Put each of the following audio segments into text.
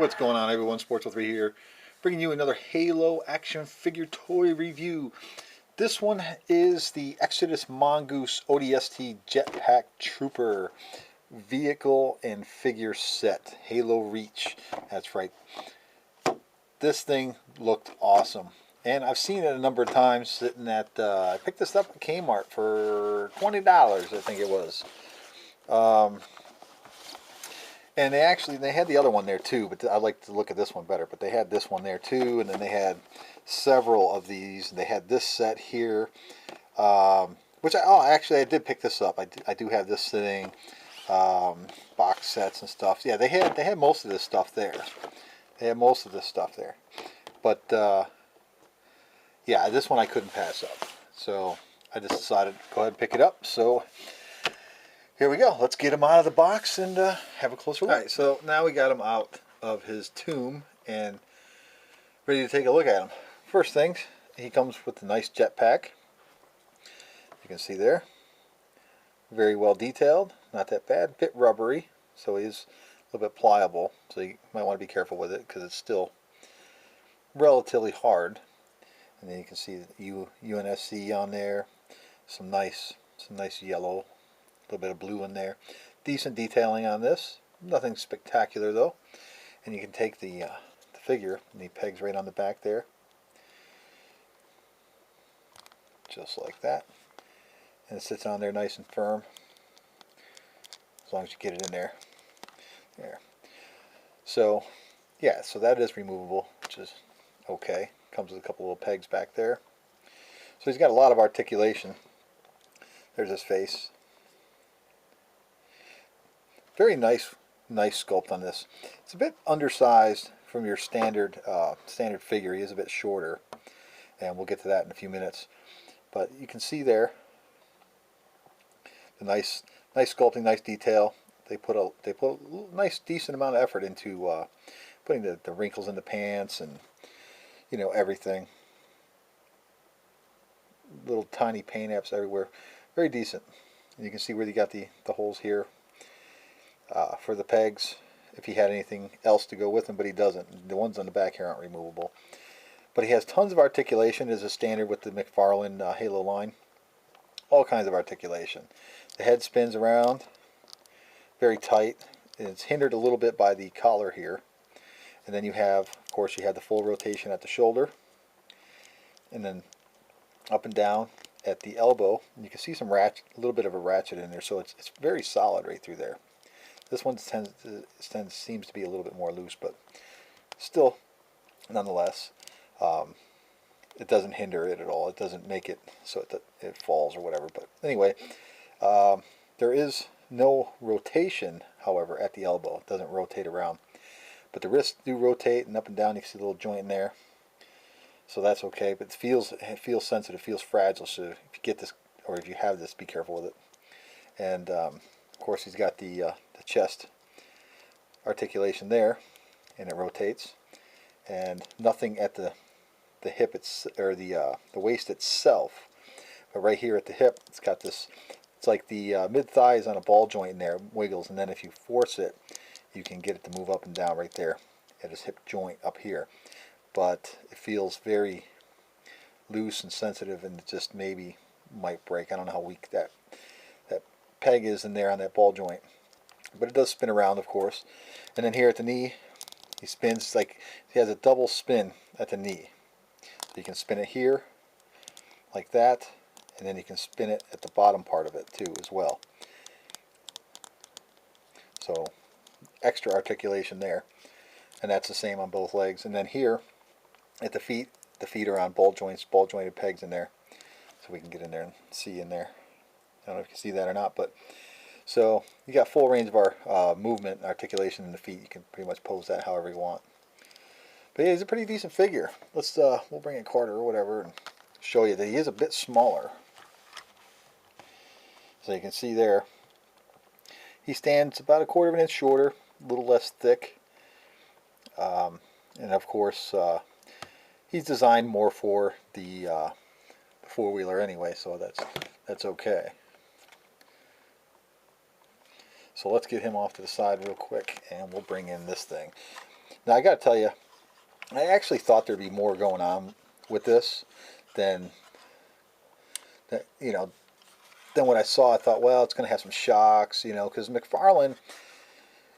What's going on, everyone? Sports03 here, bringing you another Halo action figure toy review. This one is the Exodus Mongoose Odst Jetpack Trooper vehicle and figure set. Halo Reach. That's right. This thing looked awesome. And I've seen it a number of times sitting at, I picked this up at Kmart for $20, I think it was. And they had the other one there too, but I like to look at this one better. But they had this one there too, and then they had several of these. They had this set here, which actually I did pick this up. I do have this sitting, box sets and stuff. Yeah, they had most of this stuff there. They had most of this stuff there, but yeah, this one I couldn't pass up, so I just decided to go ahead and pick it up. So here we go. Let's get him out of the box and have a closer look. Alright, so now we got him out of his tomb and ready to take a look at him. First things, he comes with the Nice Jetpack. You can see there. Very well detailed. Not that bad. Bit rubbery, so he's a little bit pliable. So you might want to be careful with it because it's still relatively hard. And then you can see the UNSC on there. Some nice yellow. A little bit of blue in there. Decent detailing on this. Nothing spectacular though. And you can take the figure and the pegs right on the back there. Just like that. And it sits on there nice and firm. As long as you get it in there. There. So, yeah, so that is removable, which is okay. Comes with a couple little pegs back there. So he's got a lot of articulation. There's his face. Very nice sculpt on this. It's a bit undersized from your standard figure. He is a bit shorter, and we'll get to that in a few minutes. But you can see there the nice sculpting, nice detail. They put a nice decent amount of effort into putting the wrinkles in the pants and everything. Little tiny paint apps everywhere. Very decent. And you can see where they got the holes here. For the pegs, if he had anything else to go with him, but he doesn't. The ones on the back here aren't removable. But he has tons of articulation as a standard with the McFarlane Halo line. All kinds of articulation. The head spins around, very tight. It's hindered a little bit by the collar here. And then you have, of course, the full rotation at the shoulder. And then up and down at the elbow. And you can see some a little bit of a ratchet in there, so it's very solid right through there. This one seems to be a little bit more loose, but still, nonetheless, it doesn't hinder it at all. It doesn't make it so it falls or whatever. But anyway, there is no rotation, however, at the elbow. It doesn't rotate around. But the wrists do rotate, and up and down you can see a little joint in there. So that's okay, but it feels sensitive, feels fragile. So if you get this, or if you have this, be careful with it. And of course, he's got the chest articulation there, and it rotates, and nothing at the hip or the waist itself, but right here at the hip, it's got this. It's like the mid thigh is on a ball joint in there, wiggles, and then if you force it, you can get it to move up and down right there at his hip joint up here. But it feels very loose and sensitive, and it just maybe might break. I don't know how weak that peg is in there on that ball joint, but it does spin around, of course. And then here at the knee, he spins. It's like he has a double spin at the knee. So you can spin it here like that, and then you can spin it at the bottom part of it too as well. So extra articulation there, and that's the same on both legs. And then here at the feet are on ball jointed pegs in there, so we can get in there and see in there. I don't know if you can see that or not, but so you got full range of our movement, articulation in the feet. You can pretty much pose that however you want. But yeah, he's a pretty decent figure. Let's we'll bring in Carter or whatever and show you that he is a bit smaller. So you can see there, he stands about 1/4 of an inch shorter, a little less thick, and of course he's designed more for the four-wheeler anyway, so that's okay. So let's get him off to the side real quick, and we'll bring in this thing. Now I got to tell you, I actually thought there'd be more going on with this than you know, than what I saw. I thought, well, it's going to have some shocks, you know, because McFarlane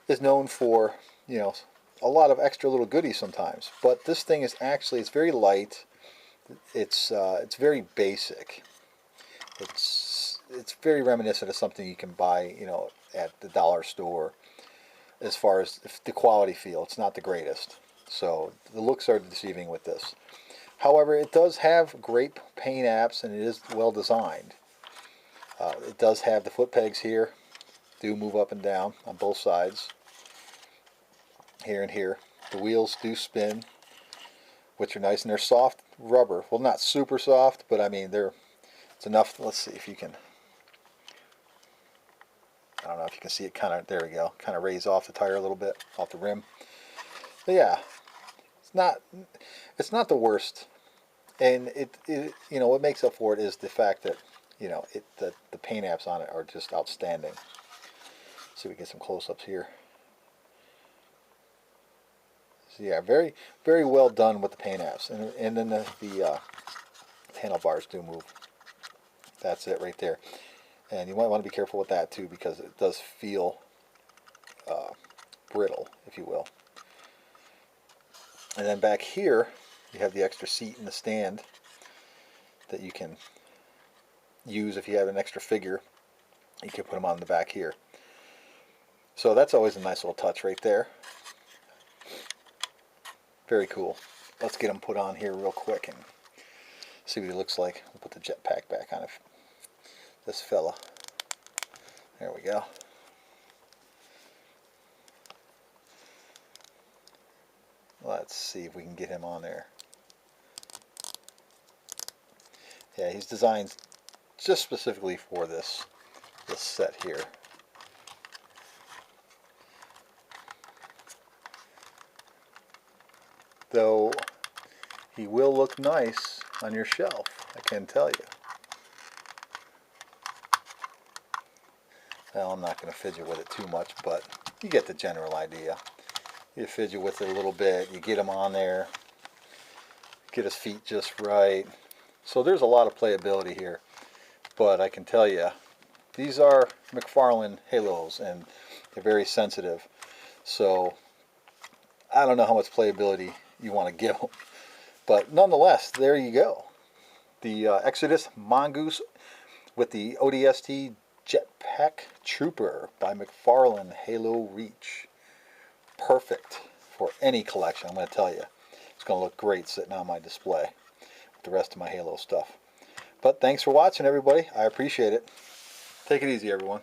is known for, you know, a lot of extra little goodies sometimes. But this thing is actually, it's very light. It's very basic. It's very reminiscent of something you can buy, you know, at the dollar store. As far as the quality feel, it's not the greatest. So the looks are deceiving with this. However, it does have great paint apps and it is well designed. It does have the foot pegs here, do move up and down on both sides, here and here. The wheels do spin, which are nice, and they're soft rubber. Well, not super soft, but I mean it's enough. Let's see if you can. I don't know if you can see it kind of. There we go. Kind of raise off the tire a little bit, off the rim. But yeah, it's not the worst, and it you know, what makes up for it is the fact that, you know, the paint apps on it are just outstanding. Let's see if we get some close-ups here. So yeah, very, very well done with the paint apps, and then the handlebars do move. That's it right there, and you might want to be careful with that too, because it does feel brittle, if you will. And then back here, you have the extra seat in the stand that you can use if you have an extra figure. You can put them on the back here. So that's always a nice little touch right there. Very cool. Let's get him put on here real quick and see what he looks like. We'll put the jetpack back on this fella. There we go. Let's see if we can get him on there. Yeah, he's designed just specifically for this set here. Though he will look nice on your shelf, I can tell you. Well, I'm not going to fidget with it too much, but you get the general idea. You fidget with it a little bit, you get him on there, get his feet just right. So there's a lot of playability here, but I can tell you, these are McFarlane halos, and they're very sensitive. So I don't know how much playability you want to give them, but nonetheless, there you go. The Exodus Mongoose with the Odst Jetpack Trooper by McFarlane Halo Reach. Perfect for any collection, I'm going to tell you. It's going to look great sitting on my display with the rest of my Halo stuff. But thanks for watching, everybody. I appreciate it. Take it easy, everyone.